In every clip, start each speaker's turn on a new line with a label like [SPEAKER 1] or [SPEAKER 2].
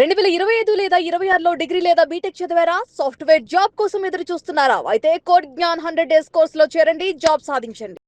[SPEAKER 1] 2025 లేదా 26లో డిగ్రీ లేదా బీటెక్ చదివారా? సాఫ్ట్‌వేర్ జాబ్ కోసం ఎదురు చూస్తున్నారా? అయితే కోడ్ జ్ఞాన్ 100 డేస్ కోర్సులో చేరండి, జాబ్ సాధించండి.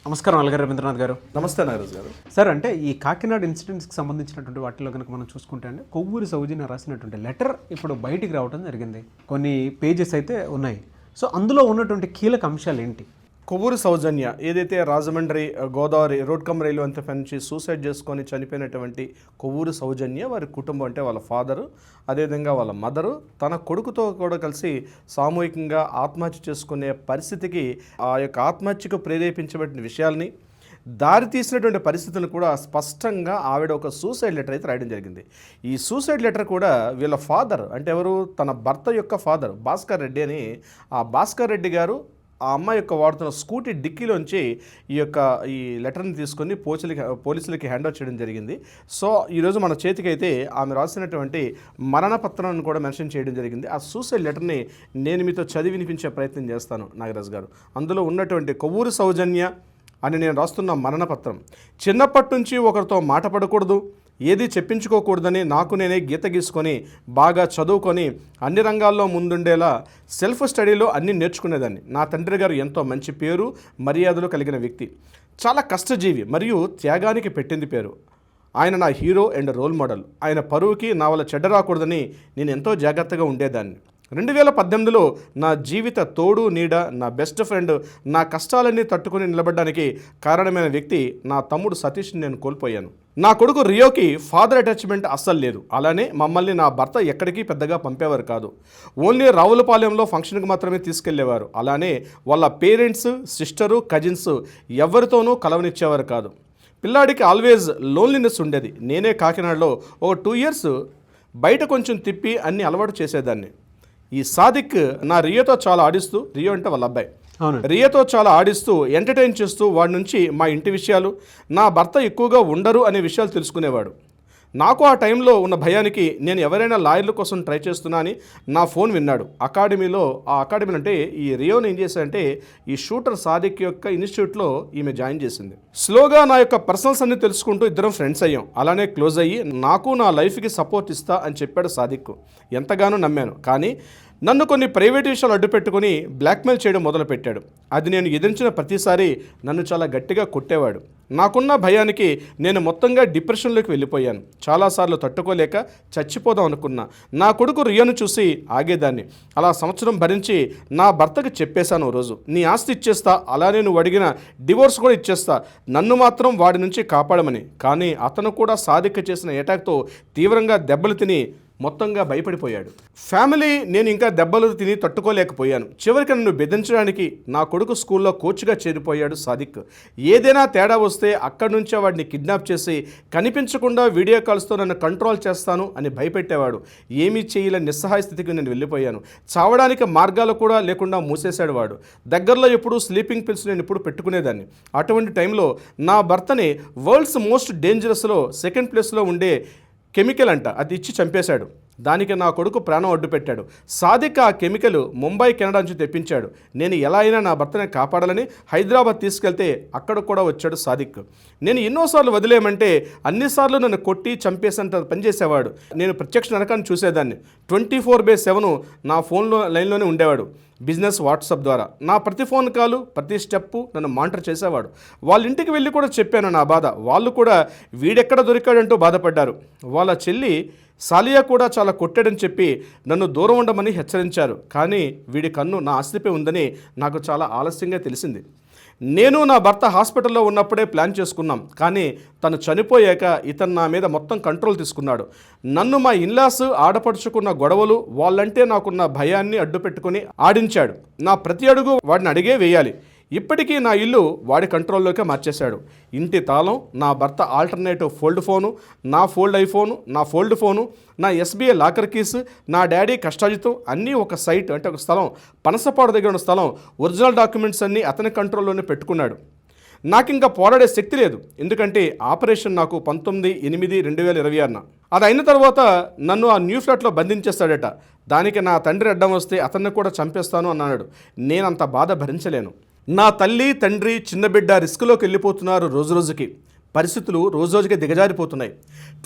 [SPEAKER 2] నమస్కారం అలగారు రవీంద్రనాథ్ గారు.
[SPEAKER 3] నమస్తే నాగరాజు గారు.
[SPEAKER 2] సార్, అంటే ఈ కాకినాడ ఇన్సిడెంట్స్కి సంబంధించినటువంటి వాటిలో కనుక మనం చూసుకుంటే అండి, కొవ్వూరి సౌజన్య రాసినటువంటి లెటర్ ఇప్పుడు బయటికి రావడం జరిగింది. కొన్ని పేజెస్ అయితే ఉన్నాయి. సో అందులో ఉన్నటువంటి కీలక అంశాలు ఏంటి?
[SPEAKER 3] కొవ్వూరు సౌజన్య ఏదైతే రాజమండ్రి గోదావరి రోడ్ కమ్ రైలు అంత నుంచి సూసైడ్ చేసుకొని చనిపోయినటువంటి కొవ్వూరు సౌజన్య వారి కుటుంబం, అంటే వాళ్ళ ఫాదరు, అదేవిధంగా వాళ్ళ మదరు తన కొడుకుతో కూడా కలిసి సామూహికంగా ఆత్మహత్య చేసుకునే పరిస్థితికి ఆ యొక్క ఆత్మహత్యకు ప్రేరేపించబడిన విషయాల్ని, దారి తీసినటువంటి పరిస్థితులను కూడా స్పష్టంగా ఆవిడ ఒక సూసైడ్ లెటర్ అయితే రాయడం జరిగింది. ఈ సూసైడ్ లెటర్ కూడా వీళ్ళ ఫాదర్, అంటే ఎవరు, తన భర్త యొక్క ఫాదర్ భాస్కర్ రెడ్డి అని, ఆ భాస్కర్ రెడ్డి గారు ఆ అమ్మాయి యొక్క వాడుతున్న స్కూటీ డిక్కీలోంచి ఈ లెటర్ని తీసుకొని పోలీసులకి హ్యాండ్ ఓవర్ చేయడం జరిగింది. సో ఈరోజు మన చేతికైతే ఆమె రాసినటువంటి మరణపత్రాన్ని కూడా మెన్షన్ చేయడం జరిగింది. ఆ సూసైడ్ లెటర్ని నేను మీతో చదివి వినిపించే ప్రయత్నం చేస్తాను నాగరాజు గారు. అందులో ఉన్నటువంటి కొవ్వూరు సౌజన్య అని నేను రాస్తున్న మరణపత్రం: చిన్నప్పటి నుంచి ఒకరితో మాట పడకూడదు, ఏది చెప్పించుకోకూడదని నాకు నేనే గీత గీసుకొని బాగా చదువుకొని అన్ని రంగాల్లో ముందుండేలా సెల్ఫ్ స్టడీలో అన్నీ నేర్చుకునేదాన్ని. నా తండ్రి గారు ఎంతో మంచి పేరు మర్యాదలు కలిగిన వ్యక్తి, చాలా కష్టజీవి మరియు త్యాగానికి పెట్టింది పేరు. ఆయన నా హీరో అండ్ రోల్ మోడల్. ఆయన పరువుకి నా వల్ల చెడ్డ రాకూడదని నేను ఎంతో జాగ్రత్తగా ఉండేదాన్ని. 2018లో నా జీవిత తోడు నీడ, నా బెస్ట్ ఫ్రెండ్, నా కష్టాలన్నీ తట్టుకుని నిలబడడానికి కారణమైన వ్యక్తి నా తమ్ముడు సతీష్ని నేను కోల్పోయాను. నా కొడుకు రియోకి ఫాదర్ అటాచ్మెంట్ అస్సలు లేదు. అలానే మమ్మల్ని నా భర్త ఎక్కడికి పెద్దగా పంపేవారు కాదు. ఓన్లీ రావులపాలెంలో ఫంక్షన్కి మాత్రమే తీసుకెళ్లేవారు. అలానే వాళ్ళ పేరెంట్స్, సిస్టరు, కజిన్స్ ఎవరితోనూ కలవనిచ్చేవారు కాదు. పిల్లాడికి ఆల్వేజ్ లోన్లీనెస్ ఉండేది. నేనే కాకినాడలో ఒక 2 years బయట కొంచెం తిప్పి అన్ని అలవాటు చేసేదాన్ని. ఈ సాదిక్ నా రియోతో చాలా ఆడిస్తూ, రియో అంటే వాళ్ళ అబ్బాయి, రియోతో చాలా ఆడిస్తూ ఎంటర్టైన్ చేస్తూ వాడి నుంచి మా ఇంటి విషయాలు, నా భర్త ఎక్కువగా ఉండరు అనే విషయాలు తెలుసుకునేవాడు. నాకు ఆ టైంలో ఉన్న భయానికి నేను ఎవరైనా లాయర్ల కోసం ట్రై చేస్తున్నా అని నా ఫోన్ విన్నాడు. అకాడమీలో అంటే ఈ రియోని ఏం చేశాడంటే ఈ షూటర్ సాదిక్ యొక్క ఇన్స్టిట్యూట్లో ఈమె జాయిన్ చేసింది. స్లోగా నా యొక్క పర్సనల్స్ అన్ని తెలుసుకుంటూ ఇద్దరం ఫ్రెండ్స్ అయ్యాం. అలానే క్లోజ్ అయ్యి నాకు నా లైఫ్కి సపోర్ట్ ఇస్తా అని చెప్పాడు సాదిక్. ఎంతగానో నమ్మాను. కానీ నన్ను కొన్ని ప్రైవేట్ విషయాలు అడ్డుపెట్టుకుని బ్లాక్మెయిల్ చేయడం మొదలుపెట్టాడు. అది నేను ఎదిరించిన ప్రతిసారి నన్ను చాలా గట్టిగా కొట్టేవాడు. నాకున్న భయానికి నేను మొత్తంగా డిప్రెషన్లోకి వెళ్ళిపోయాను. చాలాసార్లు తట్టుకోలేక చచ్చిపోదాం అనుకున్నా. నా కొడుకు రియోను చూసి ఆగేదాన్ని. అలా సంవత్సరం భరించి నా భర్తకి చెప్పేశాను. రోజు నీ ఆస్తి ఇచ్చేస్తా, అలానే నువ్వు అడిగిన డివోర్స్ కూడా ఇచ్చేస్తా, నన్ను మాత్రం వాడి నుంచి కాపాడమని. కానీ అతను కూడా సాదిక్ చేసిన అటాక్తో తీవ్రంగా దెబ్బలు తిని మొత్తంగా భయపడిపోయాడు. ఫ్యామిలీ నేను ఇంకా దెబ్బలు తిని తట్టుకోలేకపోయాను. చివరికి నన్ను బెదిరించడానికి నా కొడుకు స్కూల్లో కోచ్గా చేరిపోయాడు సాదిక్. ఏదైనా తేడా వస్తే అక్కడి నుంచే వాడిని కిడ్నాప్ చేసి కనిపించకుండా వీడియో కాల్స్తో నన్ను కంట్రోల్ చేస్తాను అని భయపెట్టేవాడు. ఏమీ చేయలేని నిస్సహాయ స్థితికి నేను వెళ్ళిపోయాను. చావడానికి మార్గాలు కూడా లేకుండా మూసేశాడు వాడు. దగ్గరలో ఎప్పుడు స్లీపింగ్ పిల్స్ నేను ఇప్పుడు పెట్టుకునేదాన్ని. అటువంటి టైంలో నా భర్తని వరల్డ్స్ మోస్ట్ డేంజరస్లో 2nd ప్లేస్లో ఉండే కెమికల్ అంట, అది ఇచ్చి చంపేశాడు. దానికి నా కొడుకు ప్రాణం అడ్డు పెట్టాడు. సాదిక్ ఆ కెమికల్ ముంబై, కెనడా నుంచి తెప్పించాడు. నేను ఎలా అయినా నా భర్తని కాపాడాలని హైదరాబాద్ తీసుకెళ్తే అక్కడ కూడా వచ్చాడు సాదిక్. నేను ఎన్నోసార్లు వదిలేయమంటే అన్నిసార్లు నన్ను కొట్టి చంపేసేంత పనిచేసేవాడు. నేను ప్రత్యక్ష నరకాన్ని చూసేదాన్ని. 24/7 నా ఫోన్లో లైన్లోనే ఉండేవాడు. బిజినెస్ వాట్సాప్ ద్వారా నా ప్రతి ఫోన్ కాలు, ప్రతి స్టెప్పు నన్ను మానిటర్ చేసేవాడు. వాళ్ళ ఇంటికి వెళ్ళి కూడా చెప్పాను నా బాధ. వాళ్ళు కూడా వీడెక్కడ దొరికాడంటూ బాధపడ్డారు. వాళ్ళ చెల్లి సాలియా కూడా చాలా కొట్టాడని చెప్పి నన్ను దూరం ఉండమని హెచ్చరించారు. కానీ వీడి కన్ను నా ఆస్తిపై ఉందని నాకు చాలా ఆలస్యంగా తెలిసింది. నేను నా భర్త హాస్పిటల్లో ఉన్నప్పుడే ప్లాన్ చేసుకున్నాం. కానీ తను చనిపోయాక ఇతను నా మీద మొత్తం కంట్రోల్ తీసుకున్నాడు. నన్ను మా ఇన్లాస్ ఆడపడుచుకున్న గొడవలు, వాళ్ళంటే నాకున్న భయాన్ని అడ్డుపెట్టుకుని ఆడించాడు. నా ప్రతి అడుగు వాడిని అడిగే వేయాలి. ఇప్పటికీ నా ఇల్లు వాడి కంట్రోల్లోకే మార్చేశాడు. ఇంటి తాళం, నా భర్త ఆల్టర్నేటివ్ ఫోల్డ్ ఫోను, నా ఫోల్డ్ ఐఫోను, నా ఫోల్డ్ ఫోను, నా SBI లాకర్ కీస్, నా డాడీ కష్టాజితం అన్నీ ఒక సైట్, అంటే ఒక స్థలం, పనసపాడు దగ్గర ఉన్న స్థలం, ఒరిజినల్ డాక్యుమెంట్స్ అన్నీ అతని కంట్రోల్లోనే పెట్టుకున్నాడు. నాకు ఇంకా పోరాడే శక్తి లేదు. ఎందుకంటే ఆపరేషన్ నాకు 19/8/2026. అది అయిన తర్వాత నన్ను ఆ న్యూ ఫ్లాట్లో బంధించేస్తాడట. దానికి నా తండ్రి అడ్డం వస్తే అతన్ని కూడా చంపేస్తాను అన్నాడు. నేనంత బాధ భరించలేను. నా తల్లి, తండ్రి, చిన్న బిడ్డ రిస్క్లోకి వెళ్ళిపోతున్నారు రోజురోజుకి. పరిస్థితులు రోజురోజుకి దిగజారిపోతున్నాయి.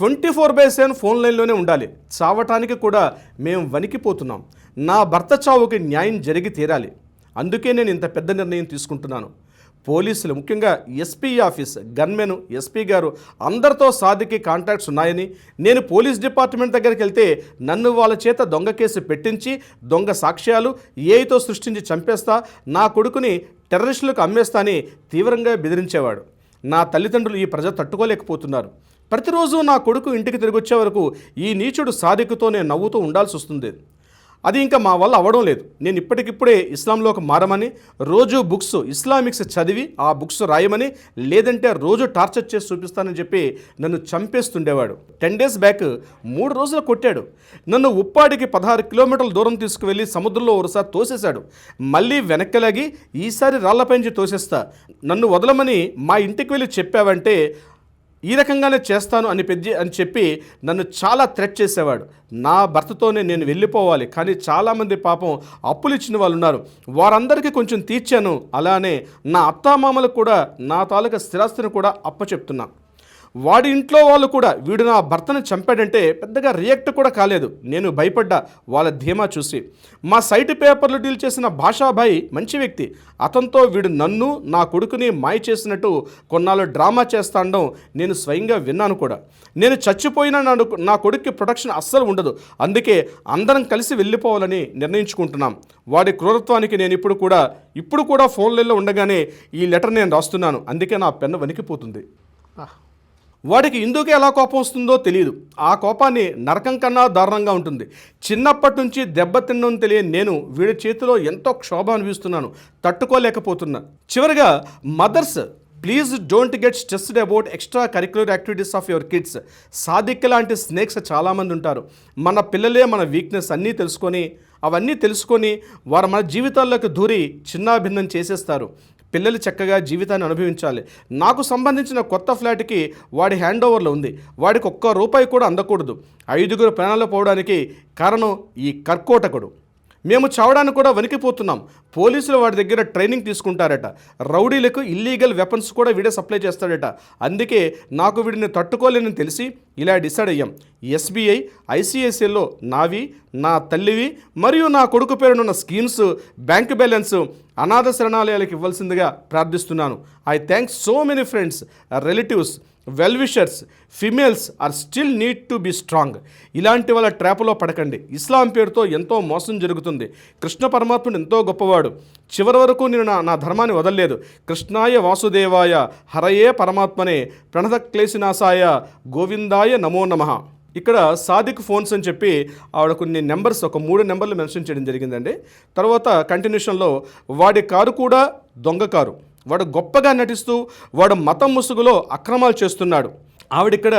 [SPEAKER 3] 24/7 ఫోన్ లైన్లోనే ఉండాలి. చావటానికి కూడా మేము వణికిపోతున్నాం. నా భర్త చావుకి న్యాయం జరిగి తీరాలి. అందుకే నేను ఇంత పెద్ద నిర్ణయం తీసుకుంటున్నాను. పోలీసులు, ముఖ్యంగా ఎస్పీ ఆఫీస్, గన్మెన్, ఎస్పీ గారు అందరితో సాదికి కాంటాక్ట్స్ ఉన్నాయని, నేను పోలీస్ డిపార్ట్మెంట్ దగ్గరికి వెళ్తే నన్ను వాళ్ళ చేత దొంగ కేసు పెట్టించి దొంగ సాక్ష్యాలు ఏఐతో సృష్టించి చంపేస్తా, నా కొడుకుని టెర్రరిస్టులకు అమ్మేస్తా అని తీవ్రంగా బెదిరించేవాడు. నా తల్లిదండ్రులు ఈ ప్రజ తట్టుకోలేకపోతున్నారు. ప్రతిరోజు నా కొడుకు ఇంటికి తిరిగి వచ్చే వరకు ఈ నీచుడు సాదికుతో నేను నవ్వుతూ ఉండాల్సి వస్తుంది. అది ఇంకా మా వల్ల అవ్వడం లేదు. నేను ఇప్పటికిప్పుడే ఇస్లాంలోకి మారమని, రోజు బుక్స్ ఇస్లామిక్స్ చదివి ఆ బుక్స్ రాయమని, లేదంటే రోజు టార్చర్ చేసి చూపిస్తానని చెప్పి నన్ను చంపేస్తుండేవాడు. 10 days బ్యాక్ 3 రోజులు కొట్టాడు. నన్ను ఉప్పాడికి 16 కిలోమీటర్ల దూరం తీసుకువెళ్ళి సముద్రంలో ఒకసారి తోసేశాడు. మళ్ళీ వెనక్కలాగి ఈసారి రాళ్లపైంచి తోసేస్తా, నన్ను వదలమని మా ఇంటికి వెళ్ళి చెప్పావంటే ఈ రకంగానే చేస్తాను అని చెప్పి నన్ను చాలా థ్రెట్ చేసేవాడు. నా భర్తతోనే నేను వెళ్ళిపోవాలి, కానీ చాలామంది పాపం అప్పులు ఇచ్చిన వాళ్ళు ఉన్నారు, వారందరికీ కొంచెం తీర్చాను. అలానే నా అత్తామామలకు కూడా నా తాలూకా స్థిరాస్తిని కూడా అప్పచెప్తున్నాను. వాడి ఇంట్లో వాళ్ళు కూడా వీడు నా భర్తను చంపాడంటే పెద్దగా రియాక్ట్ కూడా కాలేదు. నేను భయపడ్డా వాళ్ళ ధీమా చూసి. మా సైట్ పేపర్లు డీల్ చేసిన భాషాభాయ్ మంచి వ్యక్తి. అతనితో వీడు నన్ను, నా కొడుకుని మాయ చేసినట్టు కొన్నాళ్ళు డ్రామా చేస్తాండం నేను స్వయంగా విన్నాను కూడా. నేను చచ్చిపోయినా నా కొడుక్కి ప్రొటెక్షన్ అస్సలు ఉండదు. అందుకే అందరం కలిసి వెళ్ళిపోవాలని నిర్ణయించుకుంటున్నాం. వాడి క్రూరత్వానికి నేను ఇప్పుడు కూడా ఫోన్లలో ఉండగానే ఈ లెటర్ నేను రాస్తున్నాను. అందుకే నా పెన్ను వణికిపోతుంది. వాడికి ఎందుకు ఎలా కోపం వస్తుందో తెలియదు. ఆ కోపాన్ని నరకం కన్నా దారుణంగా ఉంటుంది. చిన్నప్పటి నుంచి దెబ్బతిన్నని తెలియని నేను వీడి చేతిలో ఎంతో క్షోభ అనిపిస్తున్నాను, తట్టుకోలేకపోతున్నా. చివరిగా mothers, please don't get stressed about extra curricular activities of your kids. Sadiq లాంటి స్నేక్స్ చాలామంది ఉంటారు. మన పిల్లలే మన వీక్నెస్ అవన్నీ తెలుసుకొని వారు మన జీవితాల్లోకి దూరి చిన్నాభిన్నం చేసేస్తారు. పిల్లలు చక్కగా జీవితాన్ని అనుభవించాలి. నాకు సంబంధించిన కొత్త ఫ్లాట్కి వాడి హ్యాండ్ ఓవర్లో ఉంది. వాడికి ₹1 కూడా అందకూడదు. 5 ప్రాణాలు పోవడానికి కారణం ఈ కర్కోటకుడు. మేము చావడానికి కూడా వణికిపోతున్నాం. పోలీసులు వాడి దగ్గర ట్రైనింగ్ తీసుకుంటారట. రౌడీలకు ఇల్లీగల్ వెపన్స్ కూడా వీడే సప్లై చేస్తాడట. అందుకే నాకు వీడిని తట్టుకోలేని తెలిసి ఇలా డిసైడ్ అయ్యాం. SBI, ICICIలో నావి, నా తల్లివి మరియు నా కొడుకు పేరునున్న స్కీమ్స్, బ్యాంక్ బ్యాలెన్స్ అనాథ శరణాలయాలకు ఇవ్వాల్సిందిగా ప్రార్థిస్తున్నాను. I thanks so many friends, relatives, well wishers, females are still need to be strong. ఇలాంటి వాళ్ళ ట్రాప్లో పడకండి. ఇస్లాం పేరుతో ఎంతో మోసం జరుగుతుంది. కృష్ణ పరమాత్ముడు ఎంతో గొప్పవాడు. చివరి వరకు నేను నా ధర్మాన్ని వదలలేదు. కృష్ణాయ వాసుదేవాయ హరయే పరమాత్మనే ప్రణత క్లేశనాశాయ గోవిందాయ నమో నమః. ఇక్కడ సాదిక్ ఫోన్స్ అని చెప్పి ఆవిడ కొన్ని నెంబర్స్, ఒక 3 నెంబర్లు మెన్షన్ చేయడం జరిగిందండి. తర్వాత కంటిన్యూషన్లో వాడి కారు కూడా దొంగ కారు. వాడు గొప్పగా నటిస్తూ వాడు మతం ముసుగులో అక్రమాలు చేస్తున్నాడు. ఆవిడిక్కడ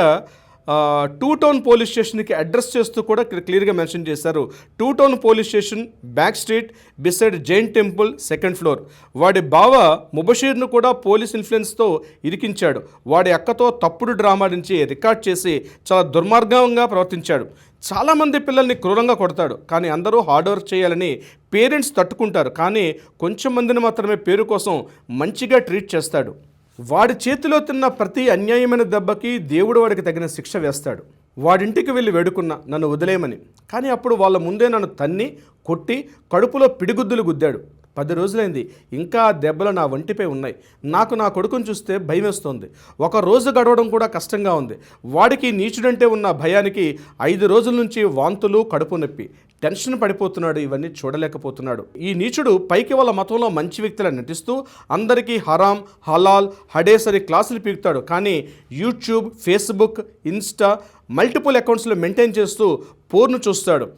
[SPEAKER 3] 2 టౌన్ పోలీస్ స్టేషన్కి అడ్రస్ చేస్తూ కూడా క్లియర్గా మెన్షన్ చేశారు. 2 town police station, back street, beside Jain temple, 2nd floor. వాడి బావ ముబషీర్ను కూడా పోలీస్ ఇన్ఫ్లుయెన్స్తో ఇరికించాడు. వాడి అక్కతో తప్పుడు డ్రామా నుంచి రికార్డ్ చేసి చాలా దుర్మార్గంగా ప్రవర్తించాడు. చాలామంది పిల్లల్ని క్రూరంగా కొడతాడు. కానీ అందరూ హార్డ్ వర్క్ చేయాలని పేరెంట్స్ తట్టుకుంటారు. కానీ కొంచెం మందిని మాత్రమే పేరు కోసం మంచిగా ట్రీట్ చేస్తాడు. వాడి చేతిలో తిన్న ప్రతి అన్యాయమైన దెబ్బకి దేవుడు వాడికి తగిన శిక్ష వేస్తాడు. వాడింటికి వెళ్ళి వేడుకున్నా నన్ను వదిలేయమని. కానీ అప్పుడు వాళ్ళ ముందే నన్ను తన్ని కొట్టి కడుపులో పిడిగుద్దులు గుద్దాడు. 10 రోజులైంది, ఇంకా దెబ్బలు నా వంటిపై ఉన్నాయి. నాకు నా కొడుకుని చూస్తే భయం వేస్తోంది. ఒక రోజు గడవడం కూడా కష్టంగా ఉంది. వాడికి నీచుడంటే ఉన్న భయానికి 5 రోజుల నుంచి వాంతులు, కడుపు నొప్పి, టెన్షన్ పడిపోతున్నాడు. ఇవన్నీ చూడలేకపోతున్నాడు. ఈ నీచుడు పైకి వాళ్ళ మతంలో మంచి వ్యక్తులా నటిస్తూ అందరికీ హరాం, హలాల్, హడేస్ అని క్లాసులు పీకుతాడు. కానీ యూట్యూబ్, ఫేస్బుక్, ఇన్స్టా మల్టిపుల్ అకౌంట్స్లో మెయింటైన్ చేస్తూ పోర్ను చూస్తాడు.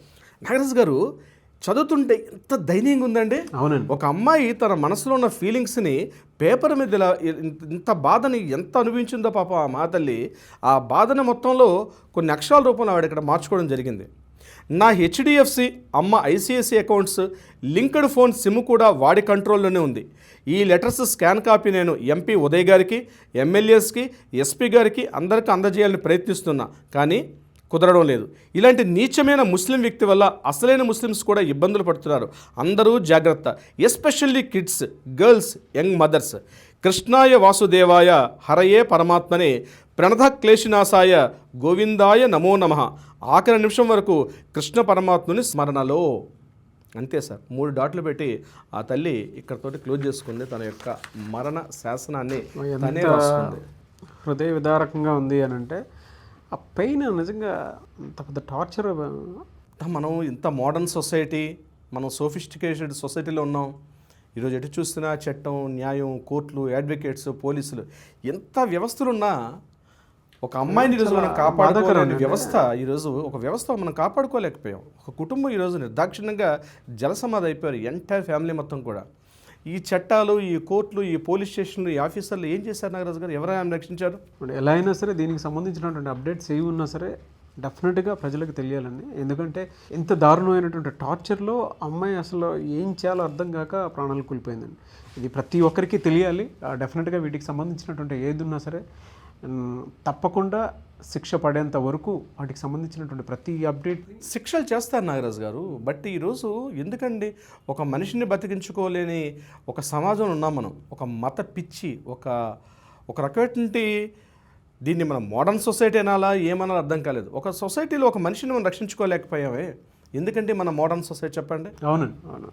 [SPEAKER 3] నాగరాజు గారు చదువుతుంటే ఎంత దయనీయంగా ఉందండి.
[SPEAKER 2] అవునండి.
[SPEAKER 3] ఒక అమ్మాయి తన మనసులో ఉన్న ఫీలింగ్స్ని పేపర్ మీద ఇలా ఇంత బాధని ఎంత అనుభవించిందో పాప ఆ మా తల్లి. ఆ బాధని మొత్తంలో కొన్ని అక్షరాల రూపంలో ఆవిడ ఇక్కడ మార్చుకోవడం జరిగింది. నా HDFC, అమ్మ ICICI accounts, linked phone SIM కూడా వాడి కంట్రోల్లోనే ఉంది. ఈ లెటర్స్ స్కాన్ కాపీ నేను MP ఉదయ్ గారికి, MLAస్కి, SP గారికి అందరికీ అందజేయాలని ప్రయత్నిస్తున్నా. కానీ కుదరడం లేదు. ఇలాంటి నీచమైన ముస్లిం వ్యక్తి వల్ల అసలైన ముస్లిమ్స్ కూడా ఇబ్బందులు పడుతున్నారు. అందరూ జాగ్రత్త, especially kids, girls, young mothers. కృష్ణాయ వాసుదేవాయ హరయే పరమాత్మనే ప్రణత క్లేశనాశాయ గోవిందాయ నమో నమః. ఆఖరి నిమిషం వరకు కృష్ణ పరమాత్ముని స్మరణలో. అంతే సార్, 3 డాట్లు పెట్టి ఆ తల్లి ఇక్కడతోటి క్లోజ్ చేసుకుంది. తన యొక్క మరణ శాసనాన్ని తనే రాసుకుంది.
[SPEAKER 2] హృదయ విదారకంగా ఉంది అని అంటే ఆ పెయిన్ నిజంగా అంత పెద్ద టార్చర్.
[SPEAKER 3] మనం ఇంత మోడర్న్ సొసైటీ, మనం సోఫిస్టికేటెడ్ సొసైటీలో ఉన్నాం. ఈరోజు ఎటు చూస్తున్నా చట్టం, న్యాయం, కోర్టులు, అడ్వకేట్స్, పోలీసులు, ఎంత వ్యవస్థలున్నా ఒక అమ్మాయిని ఈరోజు మనం కాపాడుకోలేని వ్యవస్థ, ఈరోజు ఒక వ్యవస్థ మనం కాపాడుకోలేకపోయాం. ఒక కుటుంబం ఈరోజు నిర్దాక్షిణ్యంగా జలసమాధి అయిపోయారు, ఎంటైర్ ఫ్యామిలీ మొత్తం కూడా. ఈ చట్టాలు, ఈ కోర్టులు, ఈ పోలీస్ స్టేషన్లు, ఈ ఆఫీసర్లు ఏం చేశారు నాగరాజు గారు? ఎవరైనా రక్షించారు?
[SPEAKER 2] ఎలా అయినా సరే దీనికి సంబంధించినటువంటి అప్డేట్స్ ఏవి ఉన్నా సరే డెఫినెట్గా ప్రజలకు తెలియాలండి. ఎందుకంటే ఇంత దారుణమైనటువంటి టార్చర్లో అమ్మాయి అసలు ఏం చేయాలో అర్థం కాక ప్రాణాలు కూలిపోయిందండి. ఇది ప్రతి ఒక్కరికి తెలియాలి. డెఫినెట్గా వీటికి సంబంధించినటువంటి ఏది ఉన్నా సరే తప్పకుండా శిక్ష పడేంత వరకు వాటికి సంబంధించినటువంటి ప్రతి అప్డేట్
[SPEAKER 3] శిక్షలు చేస్తారు నాగరాజు గారు. బట్ ఈరోజు ఎందుకండి ఒక మనిషిని బతికించుకోలేని ఒక సమాజంలో ఉన్నాం మనం. ఒక మత పిచ్చి, ఒక రకమైనటువంటి, దీన్ని మనం మోడర్న్ సొసైటీ అనాలా ఏమనాలో అర్థం కాలేదు. ఒక సొసైటీలో ఒక మనిషిని మనం రక్షించుకోలేకపోయామే. ఎందుకంటే మన మోడర్న్ సొసైటీ చెప్పండి.
[SPEAKER 2] అవునండి, అవును.